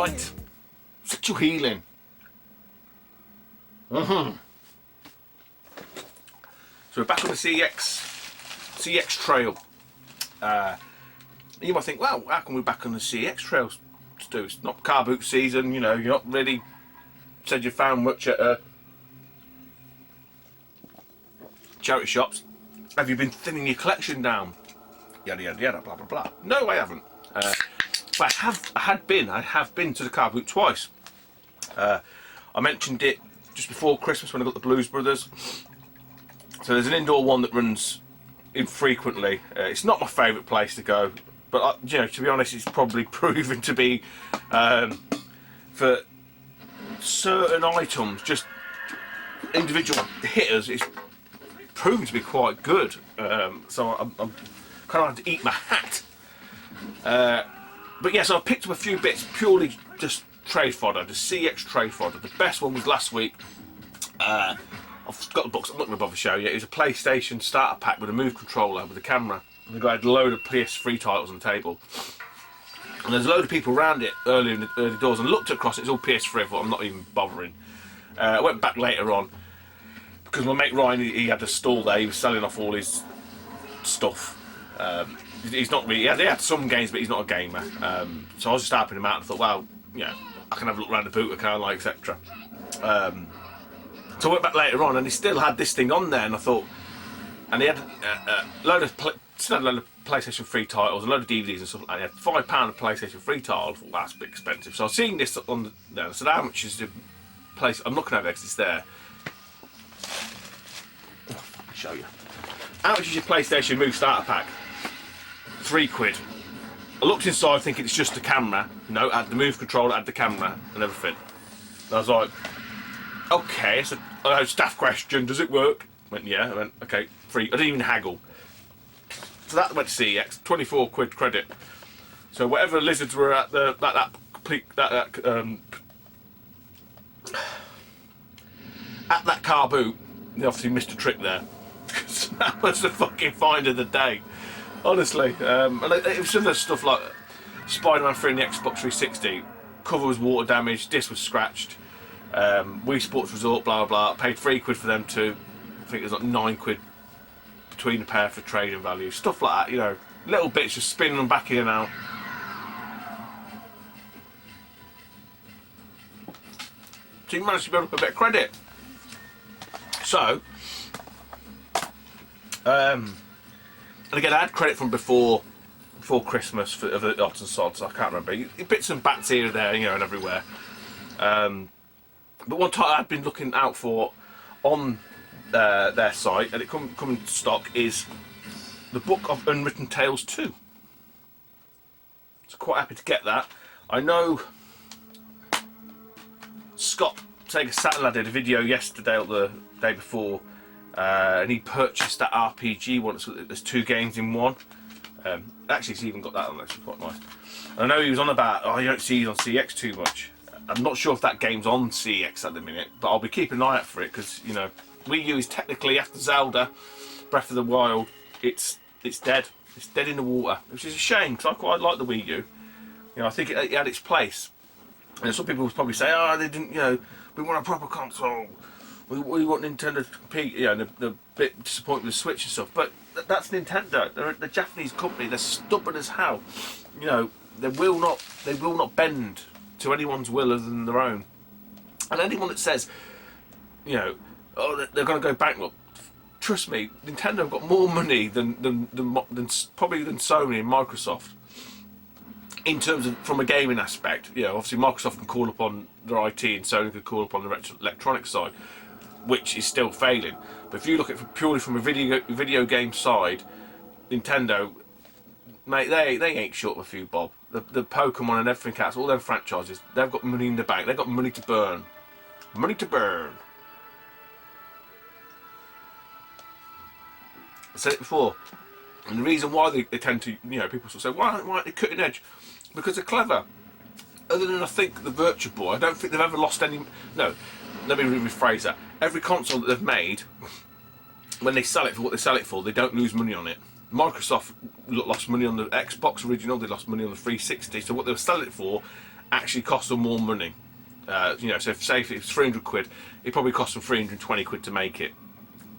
light, sexual healing. So we're back on the CX trail. You might think, well, how come we're back on the CX trail, Stu? It's not car boot season, you know, you're not really said you found much at charity shops. Have you been thinning your collection down? Yada yada yada, blah blah blah. No, I haven't. But I have been to the car boot twice. I mentioned it just before Christmas when I got the Blues Brothers. So there's an indoor one that runs infrequently. It's not my favourite place to go, but you know, to be honest, it's probably proven to be for certain items, just individual hitters, it's proven to be quite good. So I'm kind of had to eat my hat. But yes, I picked up a few bits purely just trade fodder, the CX trade fodder. The best one was last week. I've got the box, I'm not going to bother showing you. It was a PlayStation starter pack with a Move controller with a camera. And the guy had a load of PS3 titles on the table. And there's a load of people around it early in the early doors, and looked across it, it's all PS3. I thought, I'm not even bothering. I went back later on because my mate Ryan, he had a stall there. He was selling off all his stuff. He's not really, he had some games, but he's not a gamer. So I was just helping him out and thought, well, you know, I can have a look around the boot, I like, etc. So I went back later on, and he still had this thing on there, and I thought, and he had a load of PlayStation 3 titles, a load of DVDs and stuff like that. He had £5 of PlayStation 3 titles. I thought, that's a bit expensive. So I was seeing this on there. I said, how much is the place? I'm looking at it because it's there. I'll show you. How much is your PlayStation Move starter pack? £3. I looked inside thinking it's just the camera. No, it had the Move controller, it had the camera and everything. And I was like, okay, it's a staff question, does it work? I went, yeah. I went, okay, free. I didn't even haggle. So that went to CX, £24 credit. So whatever lizards were at at that car boot, they obviously missed a trick there. That was the fucking find of the day, honestly. And it was some of the stuff like Spider-Man 3 and the Xbox 360. Cover was water damaged, disc was scratched. Wii Sports Resort, blah blah blah. Paid £3 for them too. I think there's like £9 between the pair for trading value. Stuff like that, you know, little bits, just spinning them back in and out. So you managed to build up a bit of credit. So, and again, I had credit from before Christmas for the odds and sods. I can't remember. Bits and bats here and there, you know, and everywhere. But one title I've been looking out for on their site, and it coming to stock, is the Book of Unwritten Tales 2. So quite happy to get that. I know Scott Sega Saturn did a video yesterday or the day before, and he purchased that RPG one. There's 2 games in one. Actually, he's even got that on. That's quite nice. I know he was on about, oh, you don't see it on CX too much. I'm not sure if that game's on CX at the minute, but I'll be keeping an eye out for it because, you know, Wii U is technically, after Zelda Breath of the Wild, it's dead. It's dead in the water, which is a shame because I quite like the Wii U. You know, I think it had its place. And some people would probably say, oh, they didn't, you know, we want a proper console. We want Nintendo to compete. You know, they're a bit disappointed with the Switch and stuff. But that's Nintendo. They're a Japanese company. They're stubborn as hell. You know, they will not bend to anyone's will other than their own. And anyone that says, you know, oh, they're going to go bankrupt, trust me, Nintendo have got more money than probably than Sony and Microsoft in terms of, from a gaming aspect. You know, obviously Microsoft can call upon their IT and Sony can call upon the electronic side, which is still failing. But if you look at it purely from a video game side, Nintendo, mate, they ain't short of a few bob. The Pokemon and everything else, all them franchises, they've got money in the bank. They've got money to burn. Money to burn. I said it before. And the reason why they tend to, you know, people sort of say, why aren't they cutting edge? Because they're clever. Other than, I think, the Virtua Boy, I don't think they've ever lost any... No, let me rephrase that. Every console that they've made, when they sell it for what they sell it for, they don't lose money on it. Microsoft lost money on the Xbox original, they lost money on the 360, so what they were selling it for, actually cost them more money. You know, so if, say if it's 300 quid, it probably cost them 320 quid to make it,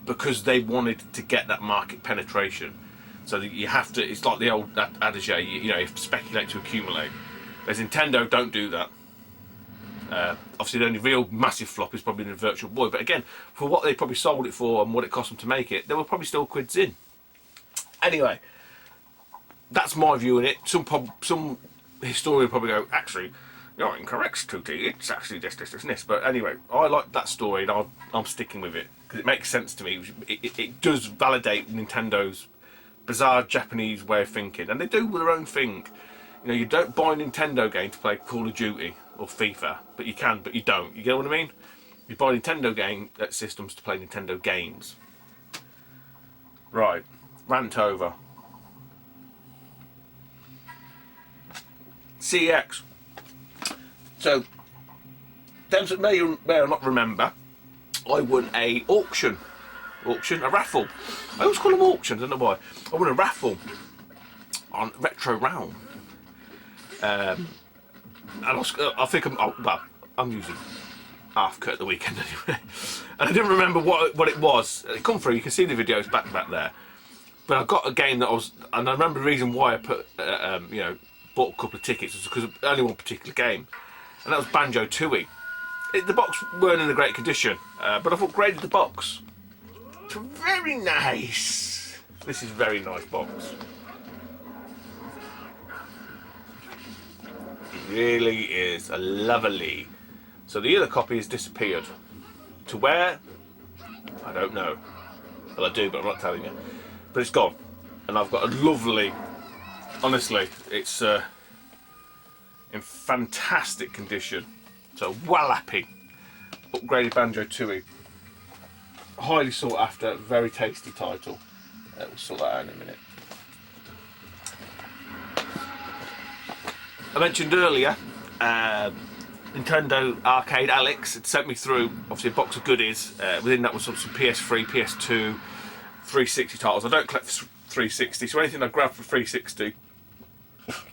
because they wanted to get that market penetration. So you have to, it's like the old adage, you know, you have to speculate to accumulate. Whereas Nintendo don't do that. Obviously the only real massive flop is probably the Virtual Boy, but again, for what they probably sold it for and what it cost them to make it, they were probably still quids in. Anyway, that's my view on it. Some historian probably go, actually, you're incorrect, Tooty, it's actually this, and this. But anyway, I like that story, and I'm sticking with it, because it makes sense to me. It does validate Nintendo's bizarre Japanese way of thinking, and they do their own thing. You know, you don't buy a Nintendo game to play Call of Duty or FIFA, but you can, but you don't. You get what I mean? You buy a Nintendo game systems to play Nintendo games. Right, rant over. CEX. So, those that may or not remember, I won a raffle. I always call them auctions, I don't know why. I won a raffle on Retro Realm. And I think I'm usually half cut at the weekend anyway. And I didn't remember what it was. It come through, you can see the videos back there. But I got a game that and I remember the reason why I put, you know, bought a couple of tickets was because of only one particular game. And that was Banjo-Tooie. The box weren't in a great condition, but I've upgraded the box. It's very nice. This is a very nice box. It really is a lovely. So the other copy has disappeared. To where? I don't know. Well, I do, but I'm not telling you. But it's gone. And I've got a lovely, honestly, it's in fantastic condition. So well happy. Upgraded Banjo-Tooie. Highly sought after, very tasty title. We'll sort that out in a minute. I mentioned earlier, Nintendo Arcade Alex had sent me through obviously a box of goodies. Within that was some PS3, PS2, 360 titles. I don't collect 360, so anything I grab for 360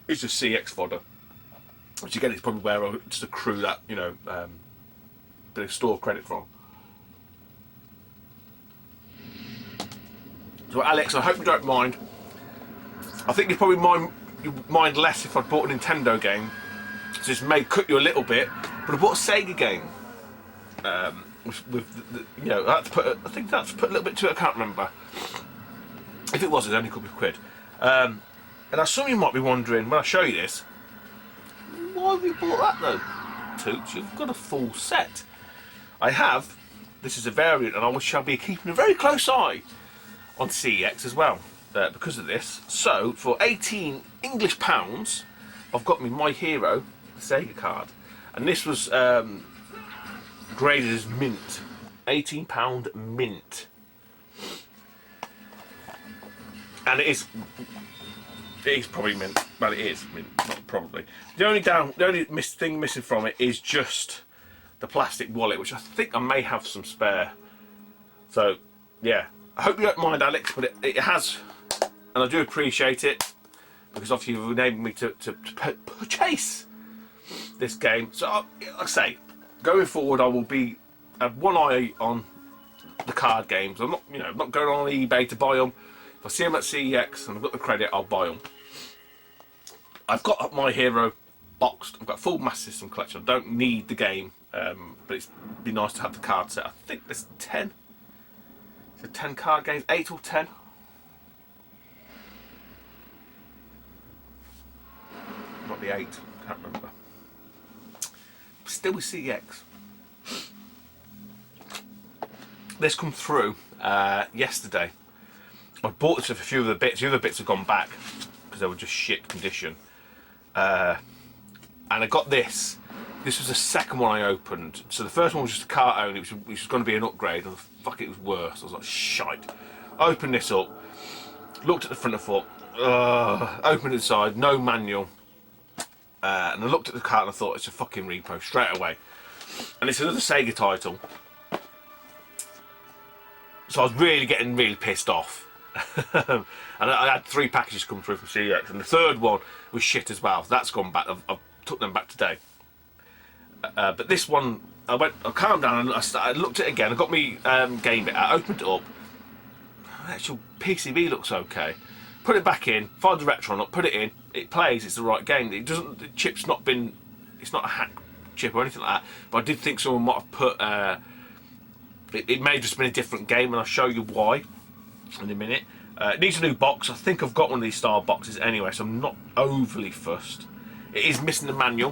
is just CX fodder. Which again is probably where I just accrue that, you know, bit of store credit from. So Alex, I hope you don't mind. I think you probably mind less if I bought a Nintendo game. So this may cut you a little bit, but I bought a Sega game. With you know, I think that's put a little bit to it. I can't remember. If it was, it's only a couple of quid. And now some of you might be wondering when I show you this, why have you bought that though, Toots? You've got a full set. I have. This is a variant, and I shall be keeping a very close eye on CEX as well because of this. So for 18 English pounds, I've got me My Hero Sega card, and this was graded as mint. £18 mint, and it is probably mint. Well, it is mint, not probably. The only thing missing from it is just the plastic wallet, which I think I may have some spare. So yeah, I hope you don't mind, Alex, but it has, and I do appreciate it, because obviously you've enabled me to purchase this game. So like I say, going forward I will have one eye on the card games. I'm not, you know, not going on eBay to buy them. If I see them at CEX and I've got the credit, I'll buy them. I've got My Hero boxed. I've got a full Master System collection. I don't need the game, but it'd be nice to have the card set. I think there's 10. So 10 card games, 8 or 10. Not the 8, can't remember. Still with CEX. This come through yesterday. I bought this with a few of the bits. The other bits have gone back because they were just shit condition. And I got this. This was the second one I opened. So the first one was just a cart only, which was going to be an upgrade, and fuck, it was worse. I was like, shite. I opened this up, looked at the front and thought, opened inside, no manual. And I looked at the cart and I thought, it's a fucking repo straight away. And it's another Sega title. So I was getting really pissed off. And I had 3 packages come through from CEX, and the third one was shit as well. So that's gone back. I've took them back today. But this one, I calmed down and I looked at it again. I got me game bit out, opened it up. The actual PCB looks okay. Put it back in, fired the Retron up, put it in. It plays. It's the right game. It doesn't. The chip's not been. It's not a hack chip or anything like that. But I did think someone might have put. It may have just been a different game, and I'll show you why in a minute. It needs a new box. I think I've got one of these style boxes anyway, so I'm not overly fussed. It is missing the manual,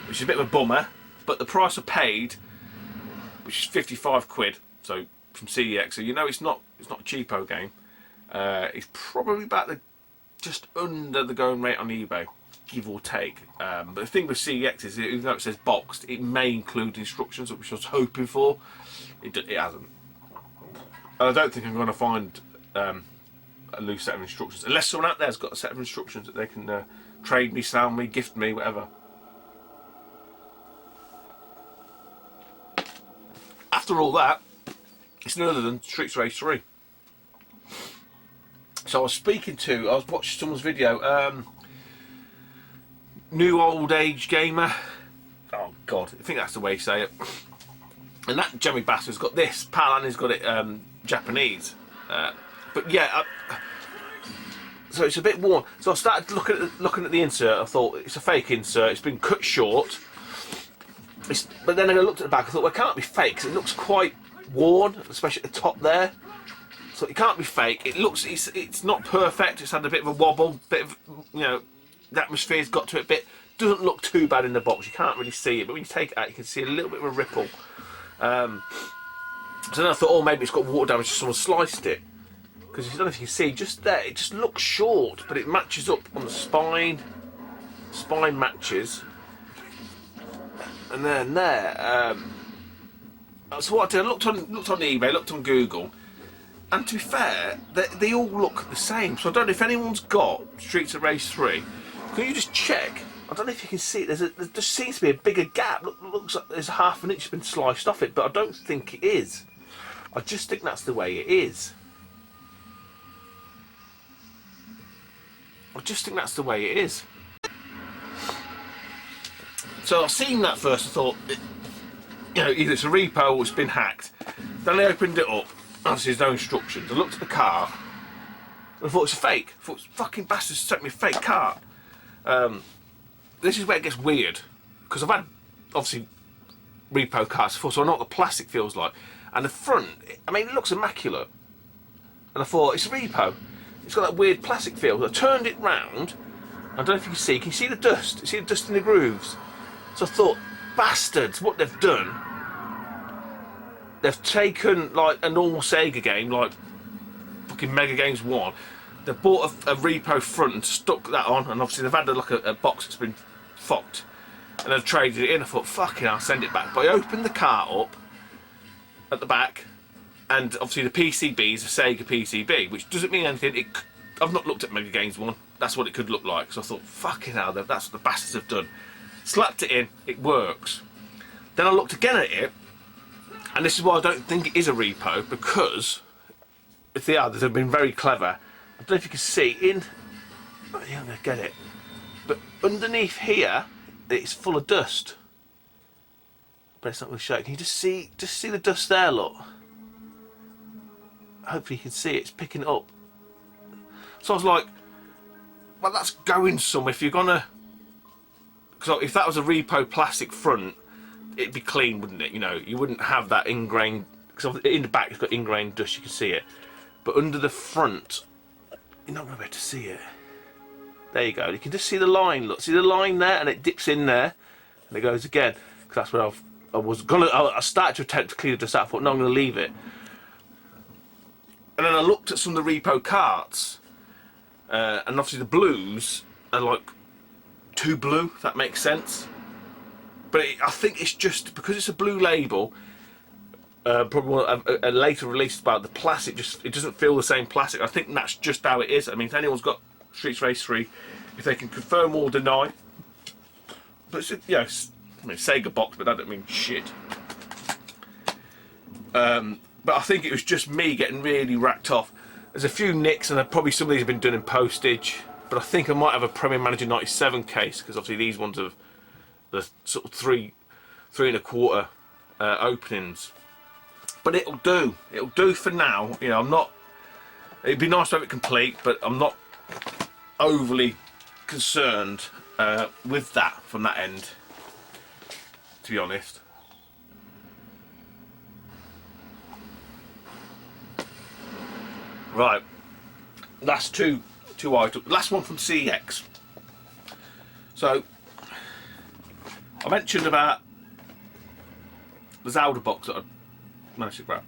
which is a bit of a bummer, but the price I paid, which is 55 quid, so from CEX, so you know it's not a cheapo game. It's probably about just under the going rate on eBay, give or take. But the thing with CEX is, even though it says boxed, it may include instructions, which I was hoping for. It hasn't. And I don't think I'm going to find a loose set of instructions, unless someone out there's got a set of instructions that they can trade me, sell me, gift me, whatever. After all that, it's none other than Streets Race 3. So I was watching someone's video, New Old Age Gamer, oh god, I think that's the way you say it, and that Jammy bastard's got this, Palan has got it Japanese, but yeah, so it's a bit worn. So I started looking at the insert. I thought it's a fake insert. It's been cut short. But then I looked at the back. I thought, well, it can't be fake because it looks quite worn, especially at the top there. So it can't be fake. It's not perfect. It's had a bit of a wobble, bit of, you know, the atmosphere's got to it a bit. Doesn't look too bad in the box. You can't really see it, but when you take it out, you can see a little bit of a ripple. So then I thought, oh, maybe it's got water damage. Someone sliced it. Because I don't know if you can see, just there, it just looks short, but it matches up on the spine. Spine matches. And then there. So what I did, I looked on eBay, looked on Google, and to be fair, they all look the same. So I don't know if anyone's got Streets of Rage 3. Can you just check? I don't know if you can see it. There just seems to be a bigger gap. Looks like there's half an inch been sliced off it, but I don't think it is. I just think that's the way it is. I just think that's the way it is. So I seen that first. I thought, you know, either it's a repo or it's been hacked. Then I opened it up. Obviously, there's no instructions. I looked at the cart. And I thought it's a fake. I thought, fucking bastards sent me a fake cart. This is where it gets weird, because I've had obviously repo carts before, so I know what the plastic feels like. And the front, I mean, it looks immaculate. And I thought, it's a repo. It's got that weird plastic feel. I turned it round. I don't know if you can you see the dust? You see the dust in the grooves? So I thought, bastards, what they've done, they've taken like a normal Sega game, like fucking Mega Games 1. They've bought a repo front and stuck that on, and obviously they've had a box that's been fucked. And they've traded it in. I thought, fucking, I'll send it back. But I opened the cart up at the back, and obviously the PCB is a Sega PCB, which doesn't mean anything. I've not looked at Mega Games 1. That's what it could look like. So I thought, fucking hell, that's what the bastards have done. Slapped it in, it works. Then I looked again at it, and this is why I don't think it is a repo, because if they are, they've been very clever. I don't know if you can see in. Oh, yeah, I'm gonna get it. But underneath here, it's full of dust. But it's not going to show. Can you just see the dust there? Look. Hopefully you can see it. It's picking it up. So I was like, well, that's going somewhere. If you're gonna, because if that was a repo plastic front, it'd be clean, wouldn't it? You know, you wouldn't have that ingrained. Because in the back, it's got ingrained dust. You can see it. But under the front, you're not going to be able to see it. There you go. You can just see the line. Look, see the line there, and it dips in there, and it goes again. Because that's where I started to attempt to clean the dust out. I thought, no, I'm going to leave it. And then I looked at some of the repo carts, and obviously the blues are like too blue. If that makes sense. But I think it's just because it's a blue label. Probably a later release about the plastic. It doesn't feel the same plastic. I think that's just how it is. I mean, if anyone's got Streets Race 3, if they can confirm or deny, but it's, you know, I mean, Sega box, but that don't mean shit. But I think it was just me getting really racked off. There's a few nicks, and probably some of these have been done in postage. But I think I might have a Premier Manager 97 case, because obviously these ones have the sort of three and a quarter openings. But it'll do. It'll do for now. You know, I'm not. It'd be nice to have it complete, but I'm not overly concerned with that from that end, to be honest. Right, last two items. Last one from CEX. So I mentioned about the Zelda box that I managed to grab.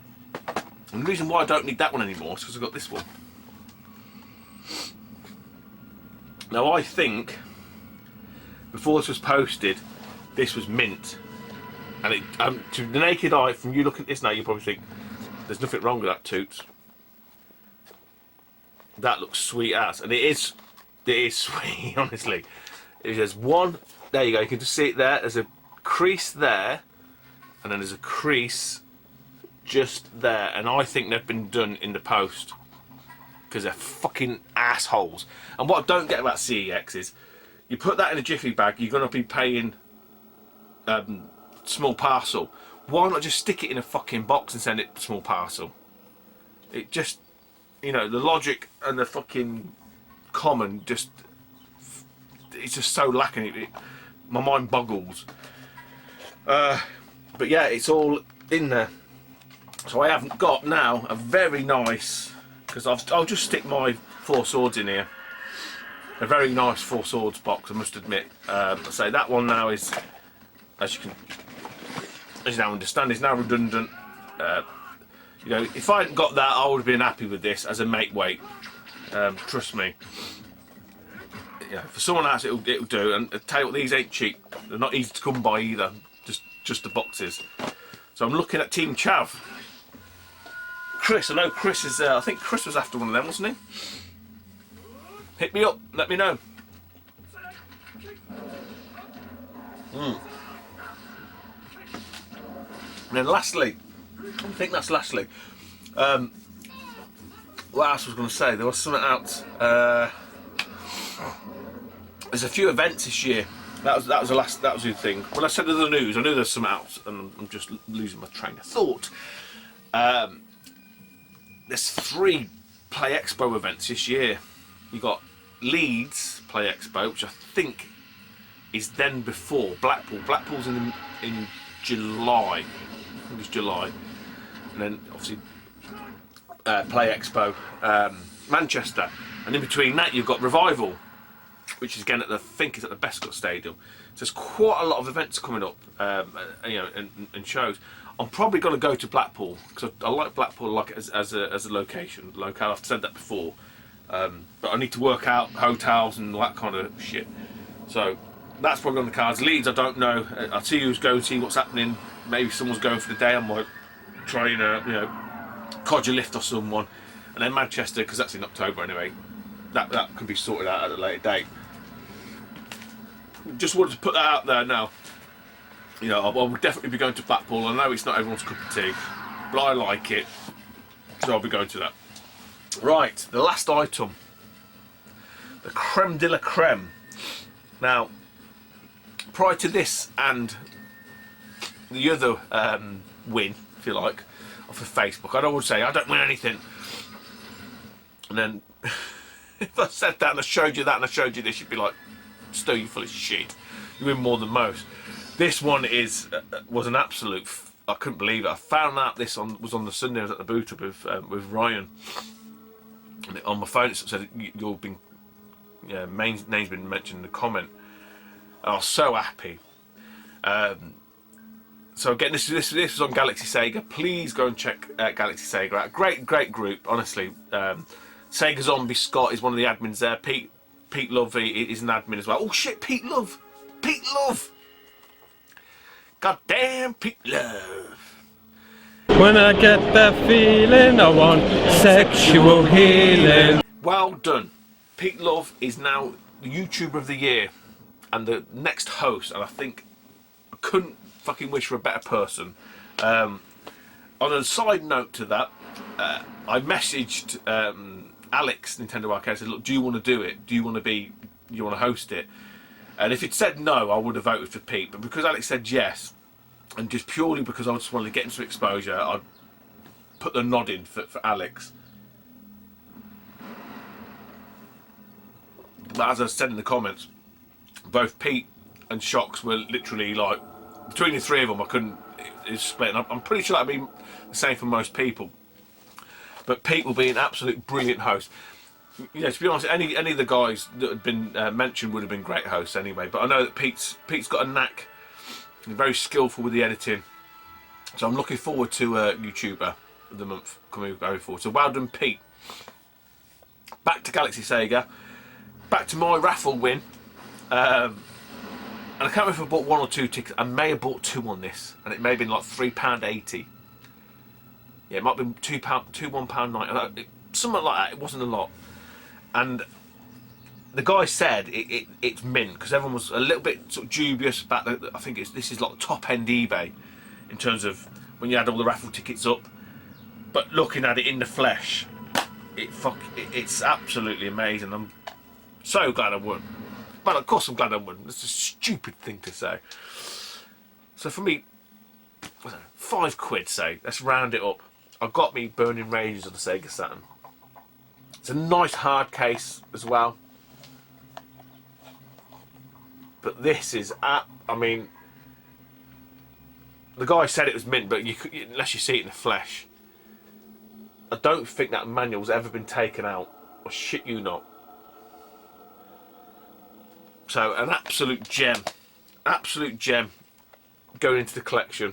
And the reason why I don't need that one anymore is because I've got this one. Now I think before this was posted, this was mint, and it to the naked eye, from you looking at this now, you probably think there's nothing wrong with that, Toots. That looks sweet as, and it is sweet, honestly. There's one, there you go, you can just see it there, there's a crease there, and then there's a crease just there, and I think they've been done in the post, because they're fucking assholes. And what I don't get about CEX is, you put that in a jiffy bag, you're going to be paying small parcel. Why not just stick it in a fucking box and send it small parcel? It just, you know, the logic and the fucking common just, it's just so lacking. My mind boggles. But yeah, it's all in there. So I haven't got now a very nice, because I'll just stick my Four Swords in here. A very nice Four Swords box, I must admit. So that one now is, as you now understand, is now redundant. You know, if I hadn't got that, I would have been happy with this as a make weight. Trust me. Yeah, for someone else it'll do. And I tell you what, these ain't cheap. They're not easy to come by either. Just the boxes. So I'm looking at Team Chav. Chris, I know Chris is. I think Chris was after one of them, wasn't he? Hit me up. Let me know. And then lastly, I think that's lastly. What else was I going to say? There was something out. There's a few events this year. That was the thing. When I said of the news, I knew there's some out, and I'm just losing my train of thought. There's 3 Play Expo events this year. You got Leeds Play Expo, which I think is then before Blackpool. Blackpool's in July. I think it's July, and then obviously Play Expo Manchester, and in between that you've got Revival, which is again I think is at the Bescott Stadium. So there's quite a lot of events coming up, you know, and shows. I'm probably going to go to Blackpool because I like Blackpool, like as a location, locale. I've said that before, but I need to work out hotels and all that kind of shit. So that's probably on the cards. Leeds, I don't know. I'll see who's going, see what's happening. Maybe someone's going for the day. I might try and you know, codge a lift or someone. And then Manchester, because that's in October anyway. That can be sorted out at a later date. Just wanted to put that out there now. You know, I will definitely be going to Blackpool. I know it's not everyone's cup of tea, but I like it, so I'll be going to that. Right, the last item, the creme de la creme. Now, prior to this and the other win, if you like, off of Facebook, I would say I don't win anything. And then if I said that and I showed you that and I showed you this, you'd be like, Stu, you full of shit. You win more than most. This one was an absolute. I couldn't believe it. I found out this was on the Sunday. I was at the boot up with Ryan, and on my phone it said you've been, yeah, name's been mentioned in the comment. And I was so happy. So again, this was on Galaxy Sega. Please go and check Galaxy Sega out. Great group, honestly. Sega Zombie Scott is one of the admins there. Pete Love is an admin as well. Oh shit, Pete Love. Goddamn Pete Love. When I get that feeling, I want sexual healing. Well done. Pete Love is now the YouTuber of the year and the next host, and I think I couldn't fucking wish for a better person. On a side note to that, I messaged Alex, Nintendo Arcade, said, look, do you want to do it? Do you want to host it? And if it said no, I would have voted for Pete. But because Alex said yes, and just purely because I just wanted to get him some exposure, I'd put the nod in for Alex. But as I said in the comments, both Pete and Shocks were literally like, between the three of them, I couldn't, it's split. And I'm pretty sure that'd be the same for most people. But Pete will be an absolute brilliant host. You know, to be honest, any of the guys that had been mentioned would have been great hosts anyway. But I know that Pete's got a knack, he's very skillful with the editing. So I'm looking forward to YouTuber of the month going forward. So well done, Pete. Back to Galaxy Sega. Back to my raffle win. And I can't remember if I bought 1 or 2 tickets. I may have bought 2 on this, and it may have been like £3.80. Yeah, it might have been £1.90. Something like that. It wasn't a lot. And the guy said it's mint, because everyone was a little bit sort of dubious about I think this is like top end eBay in terms of when you add all the raffle tickets up. But looking at it in the flesh, it's absolutely amazing. I'm so glad I won. Well, of course I'm glad I won. It's a stupid thing to say. So for me, I don't know, £5, say. Let's round it up. I've got me Burning Rangers of the Sega Saturn. It's a nice hard case as well. But this is, I mean, the guy said it was mint, but unless you see it in the flesh, I don't think that manual's ever been taken out. I shit you not. So an absolute gem going into the collection.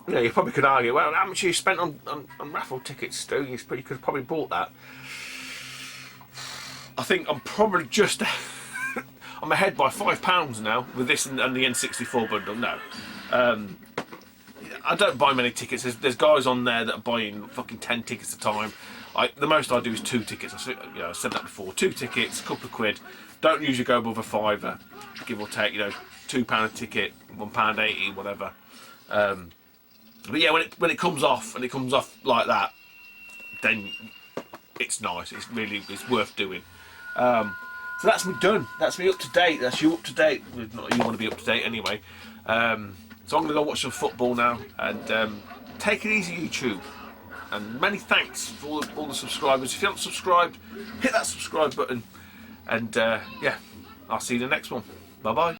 Yeah, you probably could argue, well, how much you spent on raffle tickets, Stu? You could have probably bought that. I think I'm probably just I'm ahead by £5 now with this and the N64 bundle. No, I don't buy many tickets. There's guys on there that are buying fucking 10 tickets a time. The most I do is 2 tickets. I said that before. 2 tickets, a couple of quid. Don't usually go above a £5, give or take. You know, £2 a ticket, £1.80, whatever. But yeah, when it comes off and it comes off like that, then it's nice. It's worth doing. So that's me done. That's me up to date. That's you up to date. Not you want to be up to date anyway. So I'm gonna go watch some football now and take it easy, YouTube. And many thanks for all the subscribers. If you haven't subscribed, hit that subscribe button. And yeah, I'll see you in the next one. Bye bye.